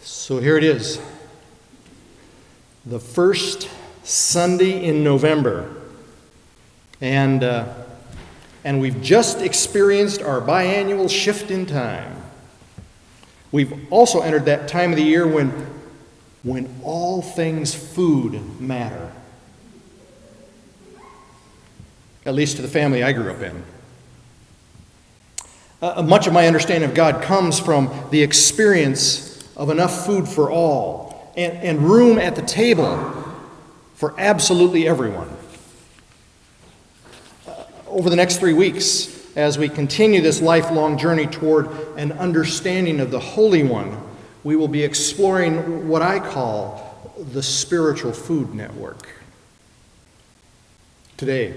So here it is, the first Sunday in November, and we've just experienced our biannual shift in time. We've also entered that time of the year when all things food matter, at least to the family I grew up in. Much of my understanding of God comes from the experience of enough food for all and room at the table for absolutely everyone. Over the next 3 weeks, as we continue this lifelong journey toward an understanding of the Holy One, we will be exploring what I call the spiritual food network. Today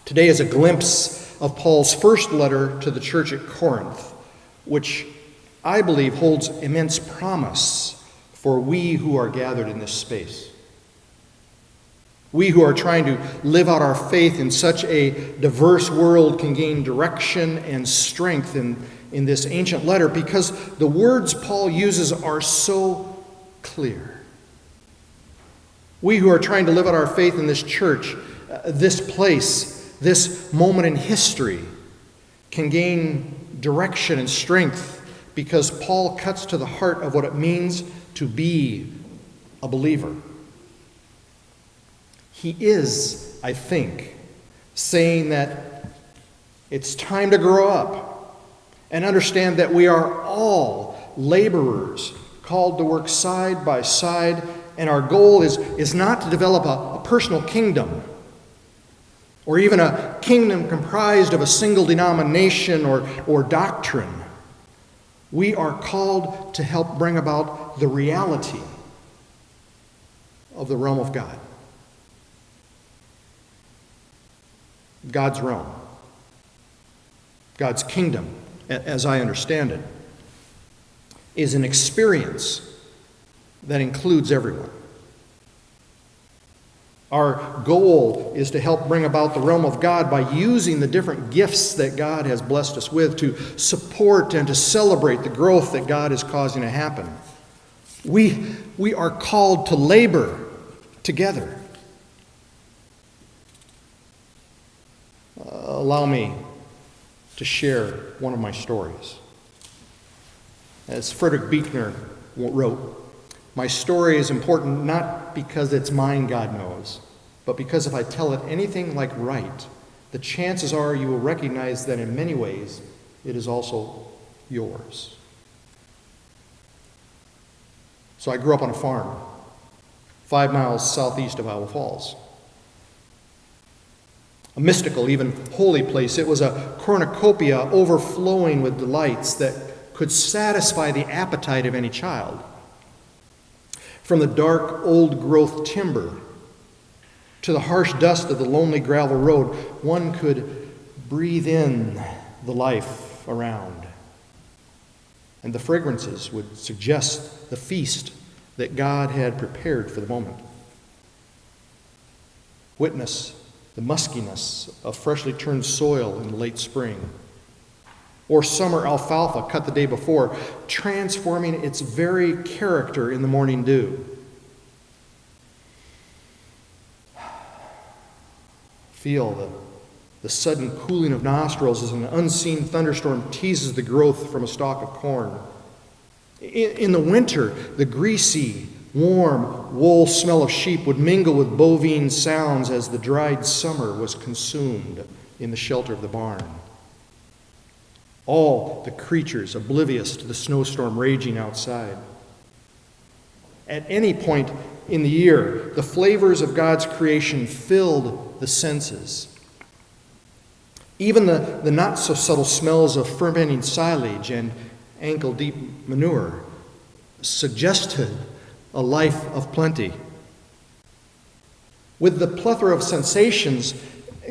is a glimpse of Paul's first letter to the church at Corinth, which I believe holds immense promise for we who are gathered in this space. We who are trying to live out our faith in such a diverse world can gain direction and strength in this ancient letter because the words Paul uses are so clear. We who are trying to live out our faith in this church, this place, this moment in history, can gain direction and strength because Paul cuts to the heart of what it means to be a believer. He is, I think, saying that it's time to grow up and understand that we are all laborers called to work side by side, and our goal is not to develop a personal kingdom or even a kingdom comprised of a single denomination or doctrine. We are called to help bring about the reality of the realm of God. God's realm, God's kingdom, as I understand it, is an experience that includes everyone. Our goal is to help bring about the realm of God by using the different gifts that God has blessed us with to support and to celebrate the growth that God is causing to happen. We are called to labor together. Allow me to share one of my stories. As Frederick Buechner wrote, my story is important not because it's mine, God knows, but because if I tell it anything like right, the chances are you will recognize that in many ways it is also yours. So I grew up on a farm, 5 miles southeast of Iowa Falls. A mystical, even holy place. It was a cornucopia overflowing with delights that could satisfy the appetite of any child. From the dark, old-growth timber to the harsh dust of the lonely gravel road, one could breathe in the life around. And the fragrances would suggest the feast that God had prepared for the moment. Witness the muskiness of freshly turned soil in late spring, or summer alfalfa cut the day before, transforming its very character in the morning dew. Feel the sudden cooling of nostrils as an unseen thunderstorm teases the growth from a stalk of corn. In the winter, the greasy, warm wool smell of sheep would mingle with bovine sounds as the dried summer was consumed in the shelter of the barn. All the creatures oblivious to the snowstorm raging outside. At any point in the year, the flavors of God's creation filled the senses. Even the not-so-subtle smells of fermenting silage and ankle-deep manure suggested a life of plenty. With the plethora of sensations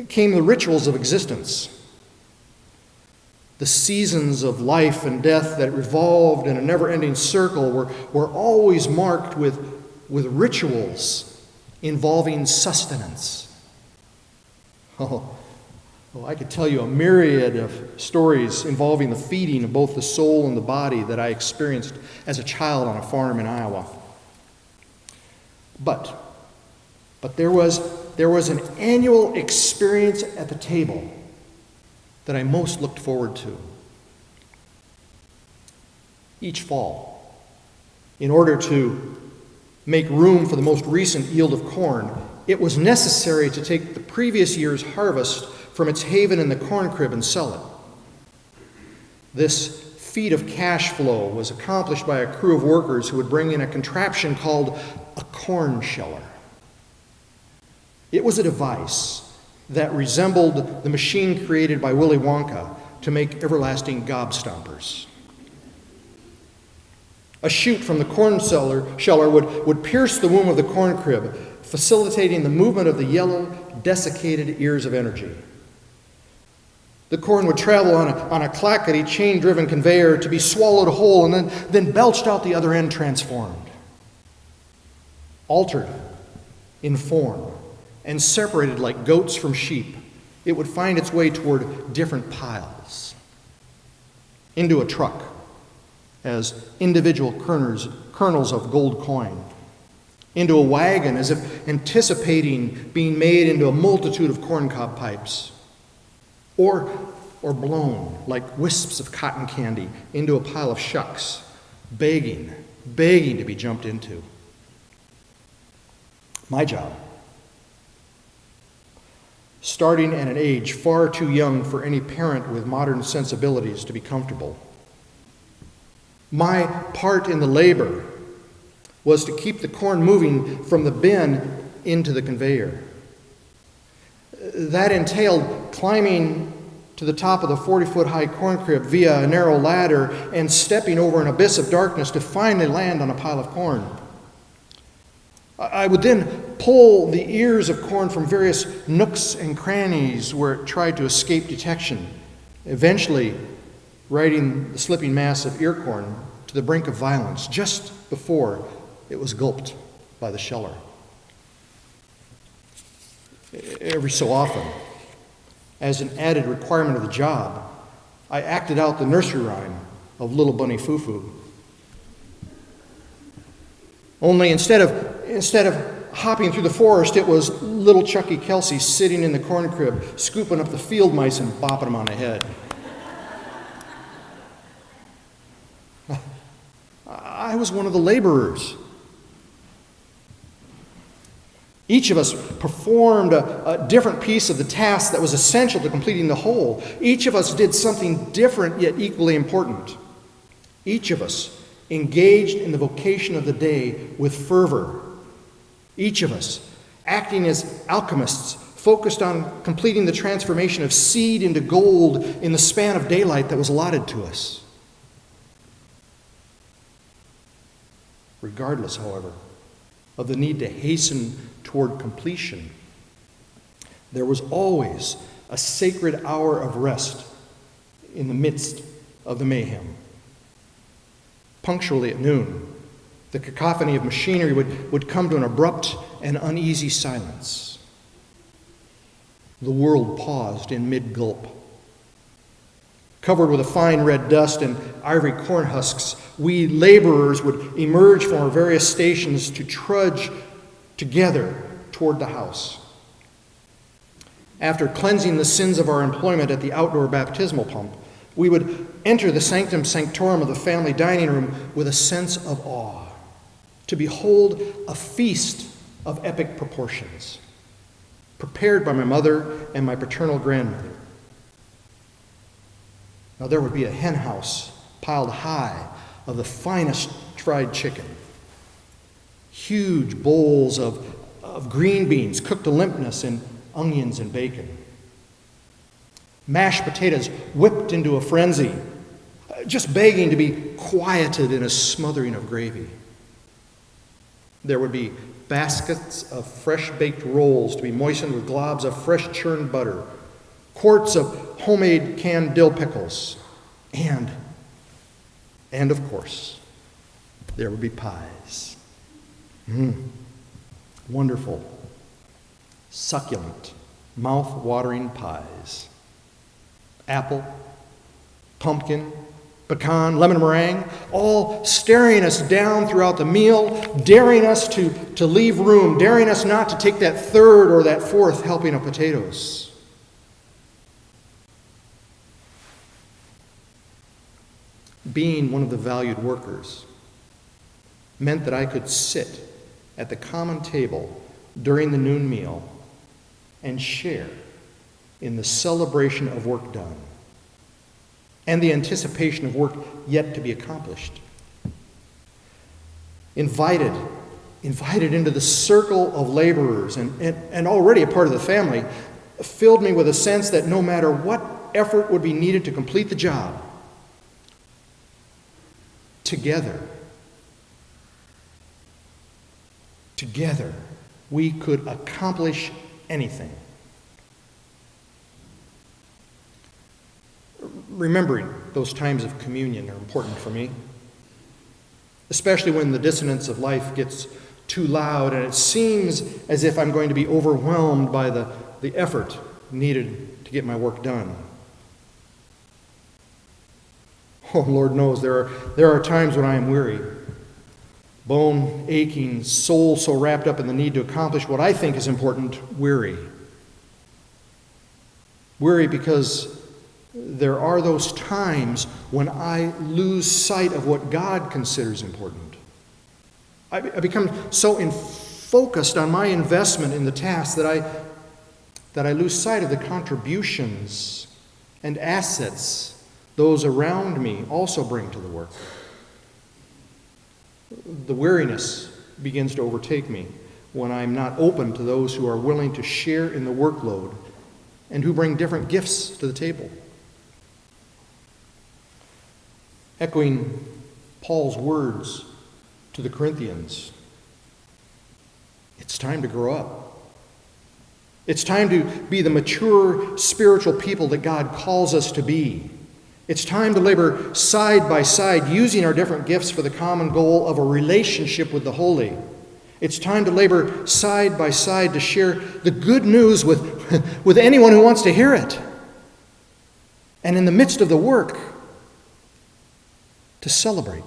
came the rituals of existence. The seasons of life and death that revolved in a never-ending circle were always marked with rituals involving sustenance. Oh, Well, I could tell you a myriad of stories involving the feeding of both the soul and the body that I experienced as a child on a farm in Iowa. But there was an annual experience at the table that I most looked forward to. Each fall, in order to make room for the most recent yield of corn, it was necessary to take the previous year's harvest from its haven in the corn crib and sell it. This feat of cash flow was accomplished by a crew of workers who would bring in a contraption called a corn sheller. It was a device that resembled the machine created by Willy Wonka to make everlasting gobstoppers. A chute from the corn sheller would pierce the womb of the corn crib, facilitating the movement of the yellow, desiccated ears of energy. The corn would travel on a clackety, chain-driven conveyor to be swallowed whole and then belched out the other end transformed. Altered in form and separated like goats from sheep, it would find its way toward different piles. Into a truck as individual kernels of gold coin. Into a wagon as if anticipating being made into a multitude of corncob pipes. Or blown like wisps of cotton candy into a pile of shucks, begging to be jumped into. My job, starting at an age far too young for any parent with modern sensibilities to be comfortable. My part in the labor was to keep the corn moving from the bin into the conveyor. That entailed climbing to the top of the 40-foot high corn crib via a narrow ladder and stepping over an abyss of darkness to finally land on a pile of corn. I would then pull the ears of corn from various nooks and crannies where it tried to escape detection, eventually riding the slipping mass of ear corn to the brink of violence just before it was gulped by the sheller. Every so often, as an added requirement of the job, I acted out the nursery rhyme of Little Bunny Foo-Foo. Only instead of hopping through the forest, it was little Chucky Kelsey sitting in the corn crib, scooping up the field mice and bopping them on the head. I was one of the laborers. Each of us performed a different piece of the task that was essential to completing the whole. Each of us did something different yet equally important. Each of us engaged in the vocation of the day with fervor. Each of us acting as alchemists, focused on completing the transformation of seed into gold in the span of daylight that was allotted to us. Regardless, however, of the need to hasten toward completion, there was always a sacred hour of rest in the midst of the mayhem. Punctually at noon, the cacophony of machinery would come to an abrupt and uneasy silence. The world paused in mid-gulp. Covered with a fine red dust and ivory corn husks, we laborers would emerge from our various stations to trudge together toward the house. After cleansing the sins of our employment at the outdoor baptismal pump, we would enter the sanctum sanctorum of the family dining room with a sense of awe, to behold a feast of epic proportions, prepared by my mother and my paternal grandmother. Now there would be a hen house piled high of the finest fried chicken, huge bowls of green beans cooked to limpness in onions and bacon, mashed potatoes whipped into a frenzy, just begging to be quieted in a smothering of gravy. There would be baskets of fresh-baked rolls to be moistened with globs of fresh churned butter, quarts of homemade canned dill pickles, and of course, there would be pies. Wonderful, succulent, mouth-watering pies. apple, pumpkin, pecan, lemon meringue, all staring us down throughout the meal, daring us to leave room, daring us not to take that third or that fourth helping of potatoes. Being one of the valued workers meant that I could sit at the common table during the noon meal and share in the celebration of work done and the anticipation of work yet to be accomplished. Invited into the circle of laborers and already a part of the family, filled me with a sense that no matter what effort would be needed to complete the job, together, we could accomplish anything. Remembering those times of communion are important for me, especially when the dissonance of life gets too loud and it seems as if I'm going to be overwhelmed by the effort needed to get my work done. Oh, Lord knows there are times when I am weary, bone aching, soul so wrapped up in the need to accomplish what I think is important, weary. Weary because there are those times when I lose sight of what God considers important. I become so focused on my investment in the task that I lose sight of the contributions and assets those around me also bring to the work. The weariness begins to overtake me when I'm not open to those who are willing to share in the workload and who bring different gifts to the table. Echoing Paul's words to the Corinthians, it's time to grow up. It's time to be the mature spiritual people that God calls us to be. It's time to labor side by side, using our different gifts for the common goal of a relationship with the holy. It's time to labor side by side to share the good news with anyone who wants to hear it. And in the midst of the work, to celebrate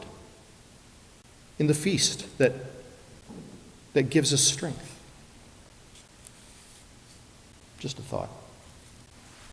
in the feast that gives us strength. Just a thought.